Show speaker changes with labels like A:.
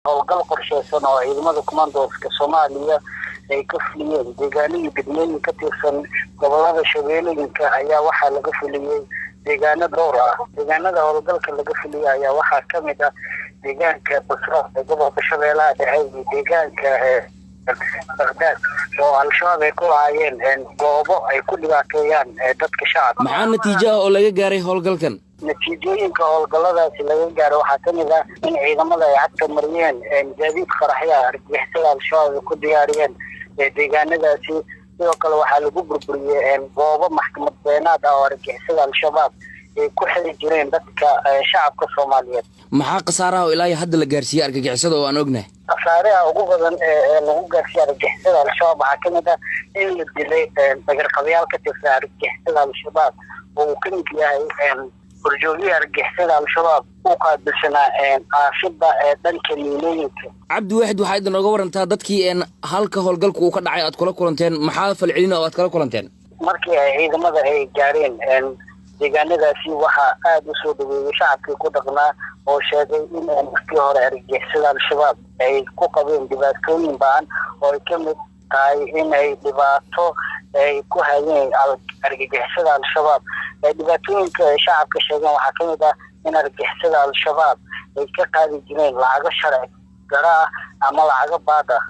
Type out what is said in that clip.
A: howlgal qorsheysan oo ciidamada commandoska Soomaaliya ay ka fuliyeen deegaanada degmooyin ka tirsan gobolada Shabeellooyinka ayaa waxaa laga fuliyay deegaano dhowr ah. Deegaanada howlgalka laga fuliyay ayaa waxaa kamid ah deegaanka Basra ee gobolka Shabeellaha Dhexe iyo deegaanka Baghdad oo al-shabaab ay ku laayeen goobo ay ku dhibaateeyaan dadka shacabka.
B: maxaa natiijo oo laga gaaray howlgalkan?
A: natiijooyinka howlgalladaasi laga gaaro waxaa kamid ah in ciidamada ay cagta mariyeen gaadiid qaraxya argagixisada al-shabaab ay ku diyaariyeen deegaanadaasi. sidoo kale waxaa lagu burburiyey goobo maxkamad beenaad ah oo argagixisada al-shabaab ay ku xiri jireen dadka shacabka Soomaaliyeed.
B: maxaa khasaaraha oo ilaa hadda la gaarsiiyay argagixisada oo aan ognahay?
A: khasaaraha ugu badan ee lagu gaarsiiyay argagixisada al-shabaab waxaa kamid ah in la dilay dagarqabayaal ka tirsan argagixisada al-shabaab oo uu ka mid yahay horjoogiye argagixisada al-shabaab uu qaabilsanaa aashida dhanka miilooyinka.
B: cabdi waaxid waxaa idin nooga warantaa dadkii halka howlgalku uu ka dhacay aad kula kulanteen, maxaa falcelin oo aad kala kulanteen?
A: markii ay ciidamada ay gaareen deegaanadaasi waxaa aad u soo dhaweeyay shacabkii ku dhaqnaa oo sheegay in markii hore argagixisada al-shabaab ay ku qabeen dhibaatooyin ba'an oo ay ka mid tahay in ay dhibaato ay ku hayeen argagixisada al-shabaab. dhibaatooyinka ay shacabka sheegeen waxaa kamid ah in argagixisada al-shabaab ay ka qaadi jireen lacago sharci daro ah ama lacago baad ah.